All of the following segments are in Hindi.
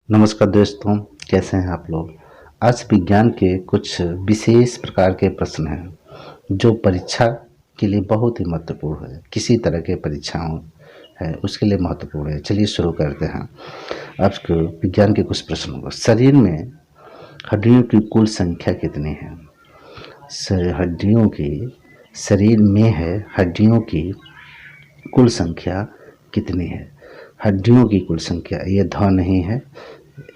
नमस्कार दोस्तों, कैसे हैं आप लोग। आज विज्ञान के कुछ विशेष प्रकार के प्रश्न हैं जो परीक्षा के लिए बहुत ही महत्वपूर्ण है। किसी तरह के परीक्षाओं है उसके लिए महत्वपूर्ण है। चलिए शुरू करते हैं आज के विज्ञान के कुछ प्रश्नों को। शरीर में हड्डियों की कुल संख्या कितनी है? हड्डियों की शरीर में है हड्डियों की कुल संख्या कितनी है? हड्डियों की कुल संख्या, ये ध नहीं है,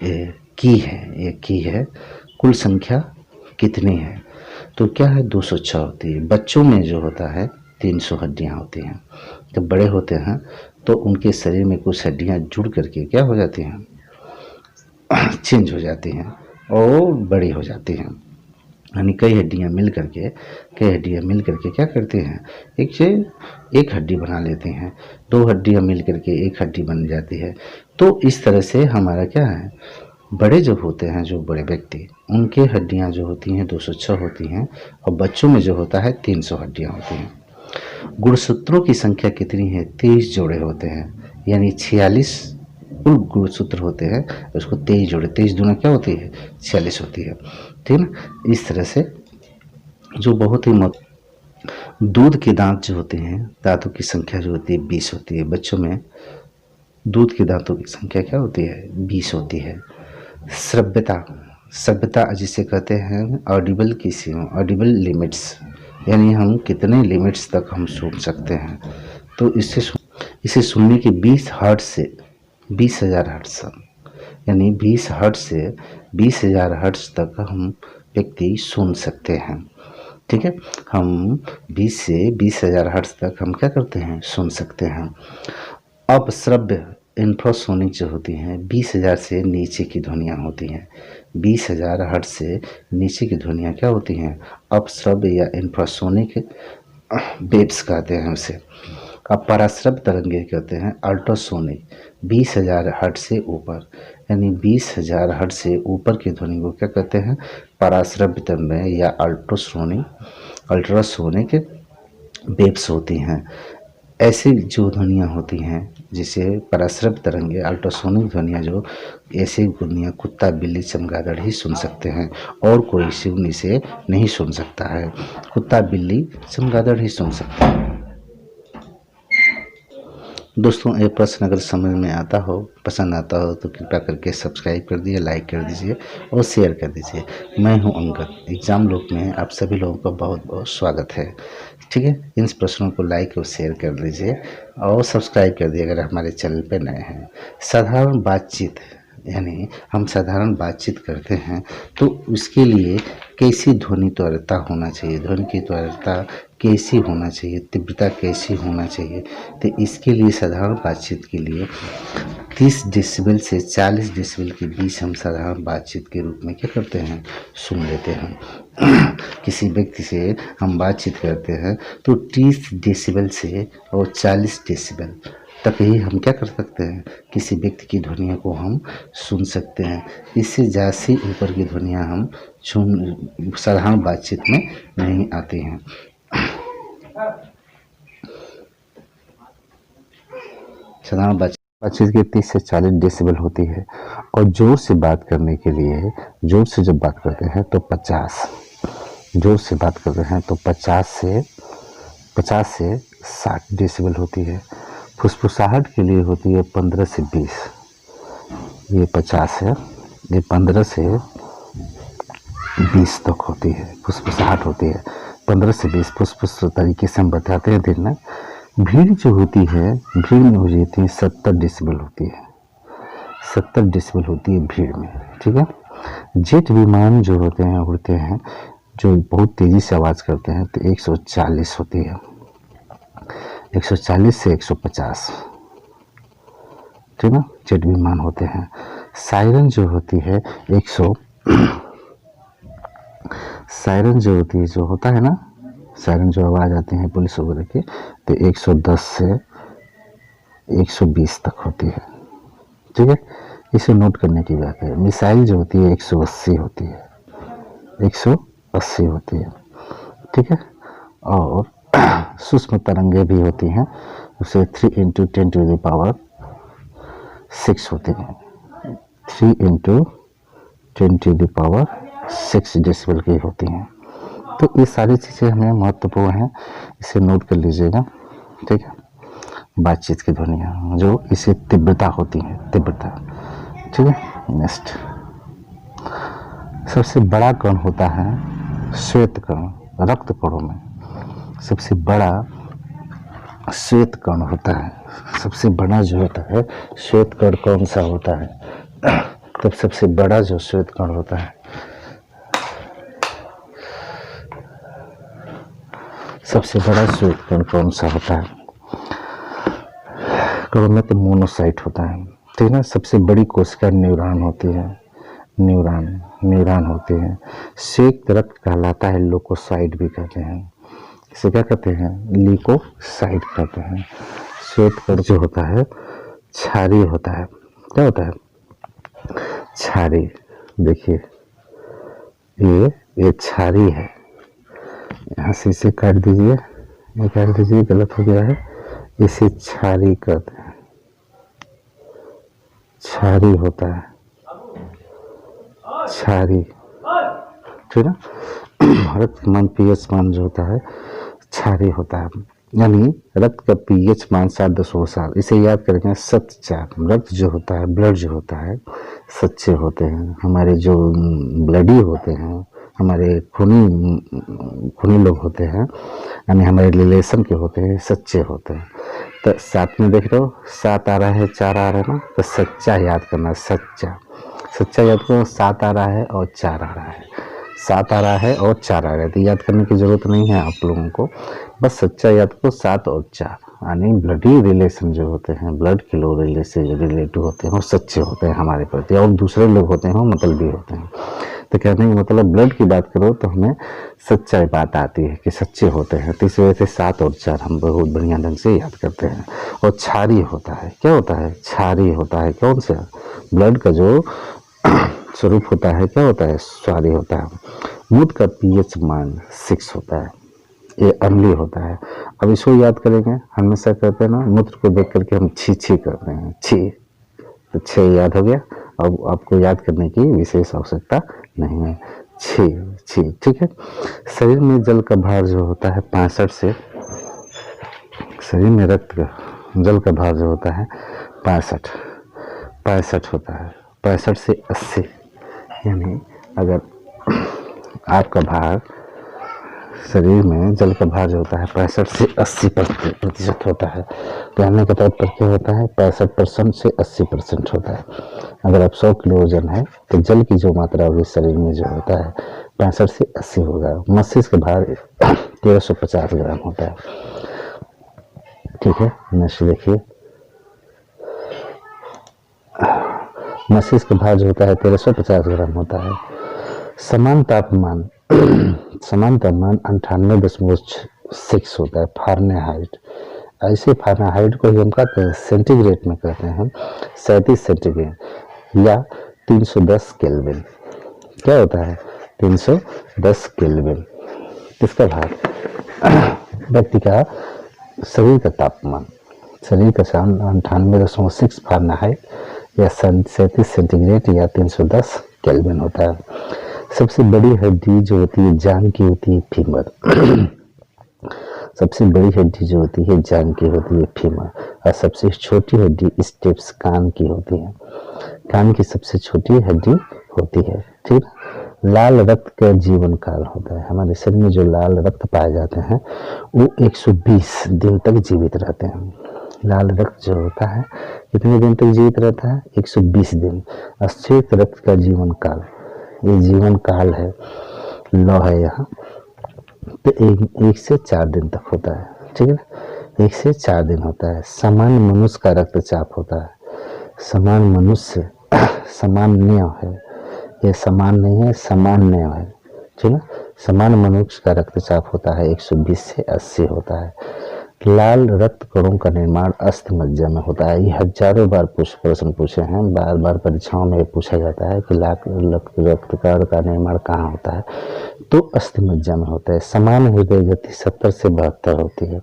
ये की है। कुल संख्या कितनी है? तो क्या है, 206 होती है। बच्चों में जो होता है 300 हड्डियां होती हैं। जब बड़े होते हैं तो उनके शरीर में कुछ हड्डियां जुड़ करके क्या हो जाती हैं, चेंज हो जाती हैं और बड़ी हो जाती हैं। यानी कई हड्डियां मिल करके क्या करती हैं, एक हड्डी बना लेते हैं। दो हड्डियां मिल करके एक हड्डी बन जाती है। तो इस तरह से हमारा क्या है, बड़े जब होते हैं, जो बड़े व्यक्ति, उनके हड्डियां जो होती हैं 206 होती हैं और बच्चों में जो होता है 300 हड्डियां होती हैं। गुणसूत्रों की संख्या कितनी है? 23 जोड़े होते हैं, यानी 46 कुल गुणसूत्र होते हैं। उसको 23 जोड़े, 23 दूना क्या होती है, 46 होती है। ठीक है ना। इस तरह से जो बहुत ही दूध के दांत जो होते हैं, दांतों की संख्या जो होती है 20 होती है। बच्चों में दूध के दांतों की संख्या क्या होती है, 20 होती है। श्रव्यता, सभ्यता जिसे कहते हैं ऑडिबल की सीमा, ऑडिबल लिमिट्स, यानी हम कितने लिमिट्स तक हम सुन सकते हैं। तो इसे सुनने के 20 हर्ट्ज से 20,000 हर्ट्ज, यानी 20 हर्ट्ज से 20,000 हर्ट्ज तक हम व्यक्ति सुन सकते हैं। ठीक है, हम 20 से 20,000 हर्ट्ज तक हम क्या करते हैं, सुन सकते हैं। अपश्रव्य इंफ्रासोनिक जो होती हैं, 20,000 से नीचे की ध्वनियाँ होती हैं। 20,000 हर्ट्ज से नीचे की ध्वनियाँ क्या होती हैं, अपश्रव्य या इंफ्रासोनिक वेव्स कहते हैं उसे। अब पराश्रव्य तरंगे कहते हैं अल्ट्रासोनिक, 20,000 हर्ट्ज से ऊपर, यानी 20,000 हर्ट्ज से ऊपर की ध्वनि को क्या कहते हैं, पराश्रव्य तरंगे या अल्ट्रासोनिक वेव्स होती हैं। ऐसी जो ध्वनियाँ होती हैं जिसे पराश्रव्य तरंगे, अल्ट्रासोनिक ध्वनियाँ, जो ऐसी ध्वनियाँ कुत्ता, बिल्ली, चमगादड़ ही सुन सकते हैं और कोई इसे नहीं सुन सकता है। कुत्ता, बिल्ली, चमगादड़ ही सुन सकते हैं। दोस्तों, ये प्रश्न अगर समझ में आता हो, पसंद आता हो तो कृपया करके सब्सक्राइब कर दीजिए, लाइक कर दीजिए और शेयर कर दीजिए। मैं हूं अंगद, एग्ज़ाम लोक में आप सभी लोगों का बहुत बहुत स्वागत है। ठीक है, इन प्रश्नों को लाइक और शेयर कर दीजिए और सब्सक्राइब कर दीजिए अगर हमारे चैनल पर नए हैं। साधारण बातचीत, यानी हम साधारण बातचीत करते हैं तो उसके लिए कैसी ध्वनि त्वरता होना चाहिए, ध्वनि की त्वरता कैसी होना चाहिए, तीव्रता कैसी होना चाहिए। तो इसके लिए साधारण बातचीत के लिए 30 डेसिबल से 40 डेसिबल के बीच हम साधारण बातचीत के रूप में क्या करते हैं, सुन लेते हैं। किसी व्यक्ति से हम बातचीत करते हैं तो 30 डेसिबल से और 40 डेसिबल तक ही हम क्या कर सकते हैं, किसी व्यक्ति की ध्वनियों को हम सुन सकते हैं। इससे ज़्यादा से ऊपर की ध्वनियाँ हम साधारण बातचीत में नहीं आती हैं। साधारण बातचीत की 30 से 40 डेसिबल होती है और जोर से बात करने के लिए, जोर से जब बात करते हैं तो 50, जोर से बात करते हैं तो 50 से 60 डेसिबल होती है। फुसफुसाहट के लिए होती है 15 से 20, ये 50 है, ये 15 से 20 तक होती है। फुसफुसाहट होती है 15 से 20, फुसफुस तरीके से हम बताते हैं दिन में। भीड़ जो होती है, भीड़ में हो जाती है 70 डेसिबल होती है, 70 डेसिबल होती है भीड़ में। ठीक है, जेट विमान जो होते हैं, उड़ते हैं, जो बहुत तेज़ी से आवाज़ करते हैं तो 140 होती है, 140 से 150। ठीक है, जेट विमान होते हैं। सायरन जो होती है 100, सायरन जो होती है, जो होता है ना, सायरन जो आवाज़ आती है पुलिस वगैरह की, तो 110 से 120 तक होती है। ठीक है, इसे नोट करने की बात है। मिसाइल जो होती है 180 होती है, 180 होती है। ठीक है, और सूक्ष्म तरंगे भी होती हैं, उसे 3 × 10⁶ होती हैं। 3 × 10⁶ डेसिबल की होती हैं। तो ये सारी चीज़ें हमें महत्वपूर्ण हैं, इसे नोट कर लीजिएगा, ठीक है। बातचीत की ध्वनियाँ जो इसे तीव्रता होती है, तीव्रता, ठीक है। नेक्स्ट, सबसे बड़ा कण होता है श्वेत कण। रक्त कणों में सबसे बड़ा श्वेत कण होता है। सबसे बड़ा जो होता है श्वेत कण कौन सा होता है? तब सबसे बड़ा जो श्वेत कण होता है, सबसे बड़ा श्वेत कण कौन सा होता है? कणों में तो मोनोसाइट होता है, ठीक है। सबसे बड़ी कोशिका न्यूरॉन होती है, न्यूरॉन होते हैं। श्वेत रक्त कहलाता है, लोकोसाइट भी कहते हैं। इसे क्या कहते हैं? ल्यूकोसाइट कहते हैं। श्वेत कण जो होता है क्षारीय होता है। क्या होता है? क्षारीय। देखिए ये क्षारीय है। यहाँ से इसे काट दीजिए, ये काट दीजिए, गलत हो गया है। इसे क्षारीय कहते हैं, क्षारीय होता है, क्षारीय, ठीक है। रक्त मान पीएच मान जो होता है क्षारीय होता है, यानी रक्त का पीएच मान 7.7। इसे याद करेंगे, सच्चा रक्त जो होता है, ब्लड जो होता है सच्चे होते हैं। हमारे जो ब्लडी होते हैं, हमारे खूनी लोग होते हैं, यानी हमारे रिलेशन के होते हैं, सच्चे होते हैं। तो 7 में देख रहे हो, 7 आ रहा है, 4 आ रहा है ना, तो सच्चा याद करना, सच्चा याद करो। 7 आ रहा है और 4 आ रहा है, 7 आ रहा है और 4 आ रहा है, तो याद करने की जरूरत नहीं है आप लोगों को, बस सच्चा याद करो। 7 और 4 यानी ब्लडी रिलेशन जो होते हैं, ब्लड के लोग रिलेटिव होते हैं, वो सच्चे होते हैं हमारे प्रति, और दूसरे लोग होते हैं वो मतलबी होते हैं। तो कहने का मतलब ब्लड की बात करो तो हमें सच्चाई बात आती है कि सच्चे होते हैं। तो इस वजह से 7 और 4 हम बहुत बढ़िया ढंग से याद करते हैं। और क्षारीय होता है, क्या होता है? क्षारीय होता है। कौन सा? ब्लड का जो स्वरूप होता है, क्या होता है? क्षारीय होता है। मूत्र का पीएच मान 6 होता है, ये अम्लीय होता है। अब इसको याद करेंगे, हमेशा कहते हैं ना, मूत्र को देख करके हम छी करते हैं, छी, तो 6 याद हो गया। अब आपको याद करने की विशेष आवश्यकता नहीं है, छी, ठीक है। शरीर में जल का भार जो होता है 65 से, शरीर में रक्त का जल का भार जो होता है 65 होता है, 65 से 80। यानी अगर आपका भार, शरीर में जल का भार जो होता है 65 से 80% होता है, कहने का तात्पर्य क्या होता है? 65% से 80% होता है। अगर आप 100 किलो वजन है तो जल की जो मात्रा होगी शरीर में जो होता है 65 से 80 होगा। मस्तिष्क भार 1350 ग्राम होता है, ठीक है। नेक्स्ट देखिए, मस्तिष्क भार जो होता है 1350 ग्राम होता है। समान तापमान 98.6 होता है फ़ारेनहाइट। ऐसे फ़ारेनहाइट को हम कहते हैं, सेंटीग्रेड में कहते हैं 37 सेंटीग्रेड या 310 केल्विन। क्या होता है? 310 केल्विन। इसका भार व्यक्ति का शरीर का तापमान, शरीर का 98.6 फ़ारेनहाइट या 37 सेंटीग्रेड या 310 केल्विन होता है। सबसे बड़ी हड्डी जो होती है जांघ की होती है, फीमर। सबसे बड़ी हड्डी जो होती है जांघ की होती है, फीमर। और सबसे छोटी हड्डी स्टेप्स कान की होती है, कान की सबसे छोटी हड्डी होती है, ठीक। लाल रक्त का जीवन काल होता है। हमारे शरीर में जो लाल रक्त पाए जाते हैं वो 120 दिन तक जीवित रहते हैं। लाल रक्त जो होता है कितने दिन तक जीवित रहता है? 120 दिन। श्वेत रक्त का जीवन काल, ये जीवन काल है, लौ है यहाँ, तो 1 से 4 दिन तक होता है, ठीक है। 1 से 4 दिन होता है। सामान्य मनुष्य का रक्तचाप होता है, सामान्य मनुष्य सामान्य है, ये समान नहीं है, सामान्य है, ठीक है। सामान्य मनुष्य का रक्तचाप होता है 120 से 80 होता है। लाल रक्त कणों का निर्माण अस्थि मज्जा में होता है। ये हजारों बार प्रश्न पूछे हैं, बार बार परीक्षाओं में पूछा जाता है कि रक्त कण का निर्माण कहाँ होता है, तो अस्थि मज्जा में होता है। समान हृदय गति 70 से 72 होती है,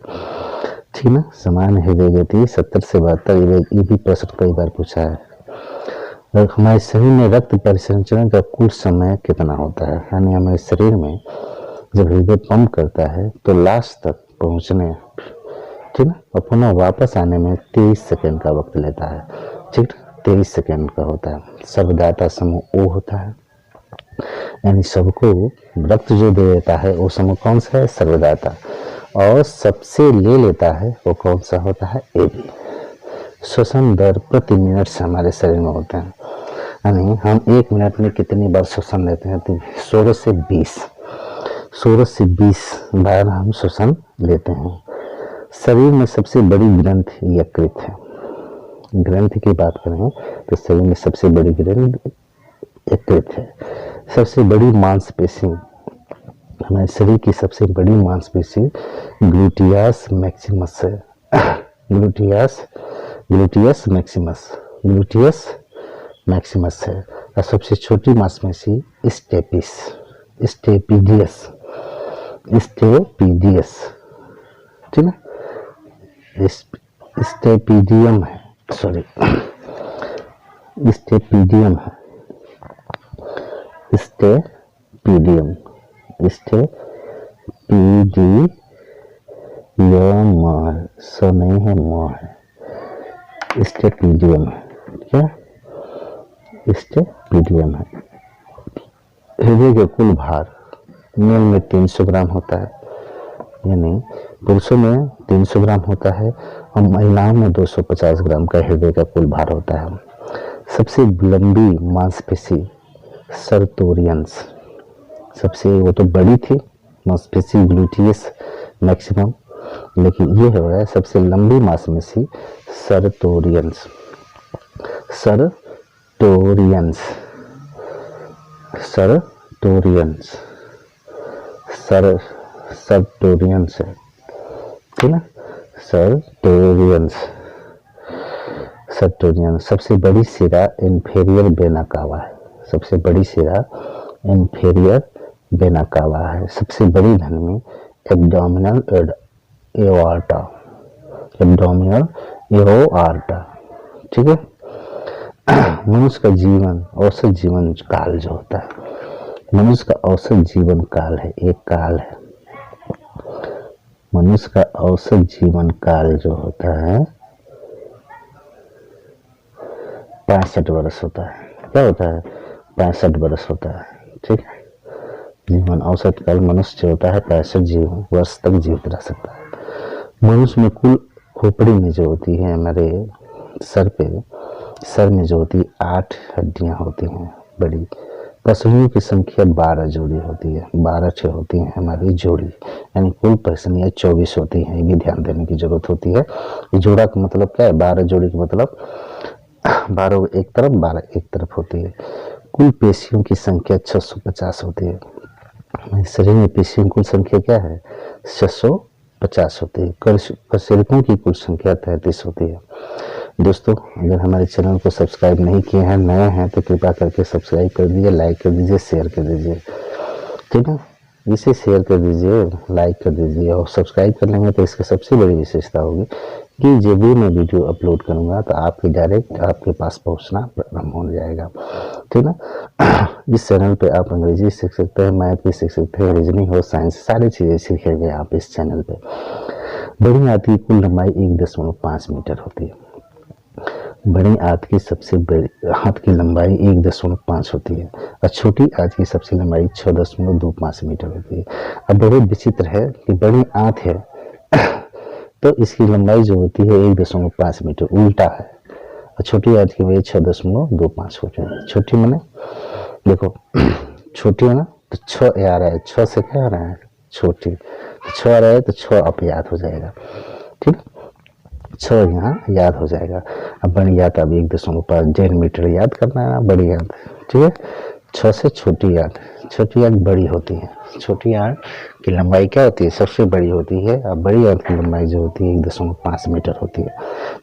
ठीक ना। समान हृदय गति 70 से 72, ये भी प्रश्न कई बार पूछा है। हमारे शरीर में रक्त परिसंचरण का कुल समय कितना होता है, यानी हमारे शरीर में जब हृदय पंप करता है तो लास्ट तक पहुंचने, ठीक है, और पुनः वापस आने में 23 सेकंड का वक्त लेता है, ठीक है, 23 सेकंड का होता है। सर्वदाता समूह ओ होता है, यानी सबको रक्त जो दे देता है वो समूह कौन सा है, सर्वदाता। और सबसे ले लेता है वो कौन सा होता है, ए बी। श्वसन दर प्रति मिनट से हमारे शरीर में होते हैं, यानी हम 1 मिनट में कितनी बार श्वसन लेते हैं, तो 16 से 20 बार हम श्वसन लेते हैं। शरीर में सबसे बड़ी ग्रंथि यकृत है। ग्रंथि की बात करें तो शरीर में सबसे बड़ी ग्रंथि यकृत है। सबसे बड़ी मांसपेशी, हमारे शरीर की सबसे बड़ी मांसपेशी ग्लूटियस मैक्सिमस है। ग्लूटियस मैक्सिमस है। और सबसे छोटी मांसपेशी स्टेपीडियस, ठीक है, स्टेपीडियम है, सॉरी स्टेपीडियम है, स्टेपीडियम सो नहीं है, मो है, स्टेपीडियम है, क्या स्टेपीडियम है। हृदय के कुल भार मेल में 300 ग्राम होता है, यानी पुरुषों में 300 ग्राम होता है और महिलाओं में 250 ग्राम का हृदय का कुल भार होता है। सबसे लंबी मांसपेशी सर्टोरियंस, सबसे वो तो बड़ी थी मांसपेशी ग्लूटियस मैक्सिमम, लेकिन ये हो रहा है सबसे लंबी मांसपेशी सर्टोरियंस। सर्टोरियंस है, ठीक है, सर्टोरियंस। सबसे बड़ी शिरा इंफीरियर वेना कावा है, सबसे बड़ी शिरा इंफीरियर वेना कावा है। सबसे बड़ी धमनी एब्डोमिनल एओर्टा, ठीक है। मनुष्य का जीवन औसत जीवन काल जो होता है, मनुष्य का औसत जीवन काल है, एक काल है। मनुष्य का औसत जीवन काल जो होता है 65 वर्ष होता है। क्या होता है, 65 वर्ष होता है, ठीक है। जीवन औसत काल मनुष्य जो होता है 65 वर्ष तक जीवित रह सकता है। मनुष्य में कुल खोपड़ी में जो होती है, हमारे सर में जो होती है 8 हड्डियां होती हैं बड़ी। पसलियों की संख्या 12 जोड़ी होती है, 12 छः होती हैं हमारी जोड़ी, यानी कुल पसलियाँ 24 होती हैं। ये भी ध्यान देने की जरूरत होती है। जोड़ा का मतलब क्या है, 12 जोड़ी का मतलब 12 एक तरफ 12 एक तरफ होती है। कुल पेशियों की संख्या 650 होती है। शरीर में पेशियों की कुल संख्या क्या है, 650 होती है। कशेरुकों की कुल संख्या 33 होती है। दोस्तों, अगर हमारे चैनल को सब्सक्राइब नहीं किए हैं, नए हैं, तो कृपया करके सब्सक्राइब कर दीजिए, लाइक कर दीजिए, शेयर कर दीजिए, ठीक है। इसे शेयर कर दीजिए, लाइक कर दीजिए, और सब्सक्राइब कर लेंगे तो इसकी सबसे बड़ी विशेषता होगी कि जब भी मैं वीडियो अपलोड करूंगा तो आपके डायरेक्ट आपके पास पहुंचना प्रारंभ हो जाएगा, ठीक है। इस चैनल पे आप अंग्रेजी सीख सकते हैं, मैथ भी सीख सकते हैं, रीजनिंग और साइंस सारी चीज़ें सीखेंगे आप इस चैनल पे। बड़ी हाथ की कुल लंबाई 1.5 मीटर होती है। बड़ी आंत की सबसे बड़ी हाथ की लंबाई 1.5 होती है और छोटी आंत की सबसे लंबाई 6.25 मीटर होती है। अब बड़े विचित्र है कि बड़ी आंत है तो इसकी लंबाई जो होती है 1.5 मीटर, उल्टा है, और छोटी आंत की वजह 6.25 होती है। छोटी मैंने देखो छोटी है ना, तो 6 आ रहा है, 6 से क्या आ रहा है, छोटी, तो 6 आ रहा है तो 6 अब याद हो जाएगा, ठीक है, 6 यहाँ याद हो जाएगा। अब बड़ी याद अब 1.5 1.5 मीटर याद करना है ना, बड़ी याद, ठीक है। 6 से छोटी याद, छोटी याद बड़ी होती है। छोटी याद की लंबाई क्या होती है, सबसे बड़ी होती है, और बड़ी याद की लंबाई जो होती है 1.5 मीटर होती है।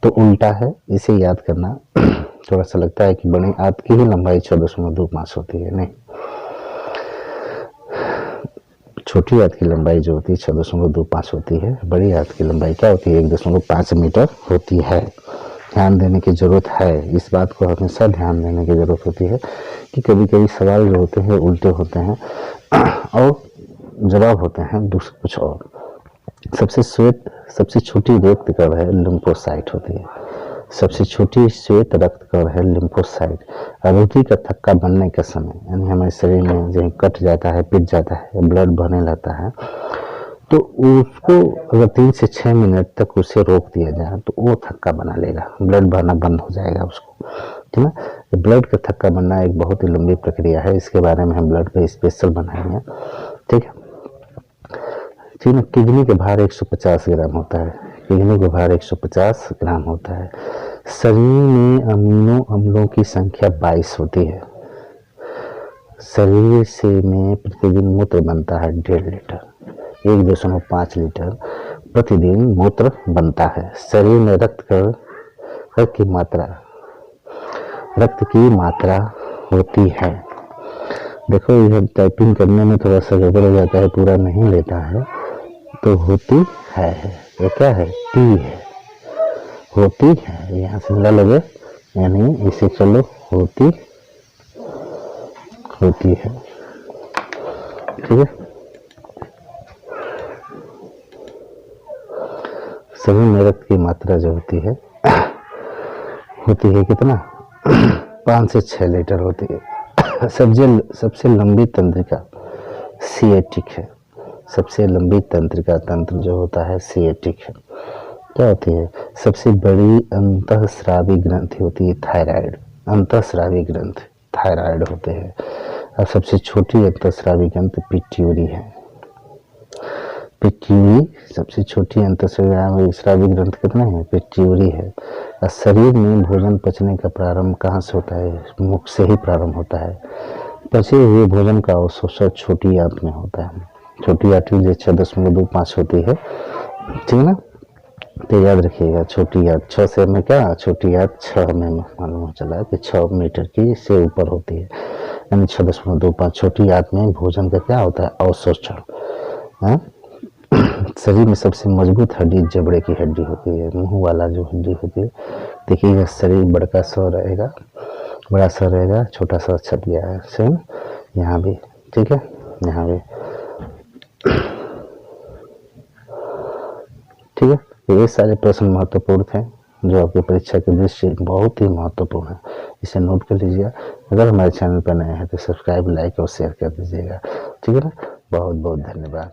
तो उल्टा है, इसे याद करना थोड़ा सा लगता है कि बड़ी याद की ही लंबाई 6.25 होती है, नहीं, छोटी याद की लंबाई जो होती है 6.25 होती है, बड़ी याद की लंबाई क्या होती है 1.5 मीटर होती है, ध्यान देने की ज़रूरत है। इस बात को हमेशा ध्यान देने की ज़रूरत होती है कि कभी कभी सवाल जो होते हैं उल्टे होते हैं और जवाब होते हैं दूसरे कुछ और। सबसे छोटी रक्त कण है लिम्फोसाइट होती है। सबसे छोटी श्वेत रक्त कण है लिम्फोसाइट। रोटी का थक्का बनने के समय, यानी हमारे शरीर में जब कट जाता है, पिट जाता है, ब्लड बहने लगता है, तो उसको अगर 3 से 6 मिनट तक उसे रोक दिया जाए तो वो थक्का बना लेगा, ब्लड बहना बंद हो जाएगा उसको, ठीक है। ब्लड का थक्का बनना एक बहुत ही लंबी प्रक्रिया है, इसके बारे में हम ब्लड पे स्पेशल बनाएंगे, ठीक है। ठीक है। किडनी का भार 150 ग्राम होता है। किडनी का भार 150 ग्राम होता है। शरीर में अमीनो अम्लों की संख्या 22 होती है। शरीर से में प्रतिदिन मूत्र बनता है 1.5 लीटर, 1.5 लीटर प्रतिदिन मूत्र बनता है। शरीर में रक्त की मात्रा होती है। देखो यह टाइपिंग करने में थोड़ा सा गड़बड़ हो जाता है, पूरा नहीं लेता है, तो होती है, ये क्या है, टी है, होती है, यहाँ से मिला लगे, यानी इसे चलो होती है, ठीक है। शरीर में रक्त की मात्रा जो होती है कितना 5 से 6 लीटर होती है। सबसे लंबी तंत्रिका सिएटिक है। सबसे लंबी तंत्रिका तंत्र जो होता है सिएटिक है। क्या होती है? सबसे बड़ी अंतःस्रावी ग्रंथि होती है थायराइड। अंतःस्रावी ग्रंथि थायराइड होते हैं। और सबसे छोटी अंतःस्रावी ग्रंथि पिट्यूरी है। पिट्यूरी सबसे छोटी अंतःस्रावी ग्रंथि कितना है? पिट्यूरी है। और शरीर में भोजन पचने का प्रारंभ कहाँ से होता है? मुख से ही प्रारंभ होता है। पचे हुए भोजन का अवशोषण छोटी आंत में होता है। छोटी आंत जो 6.25 होती है, ठीक है ना। तो याद रखिएगा, छोटी आंत 6 से में क्या, छोटी आंत 6 में मालूम चला कि 6 मीटर की से ऊपर होती है, यानी 6.25। छोटी आंत में भोजन का क्या होता है? अवशोषण। शरीर में सबसे मजबूत हड्डी जबड़े की हड्डी होती है, मुंह वाला जो हड्डी होती है। देखिएगा शरीर बड़ा सा रहेगा, छोटा सा छप गया है, सेम यहाँ भी, ठीक है, यहाँ भी, ठीक है। तो ये सारे प्रश्न महत्वपूर्ण थे जो आपकी परीक्षा की दृष्टि बहुत ही महत्वपूर्ण है, इसे नोट कर लीजिएगा। अगर हमारे चैनल पर नए हैं तो सब्सक्राइब, लाइक और शेयर कर दीजिएगा, ठीक है ना। बहुत बहुत धन्यवाद।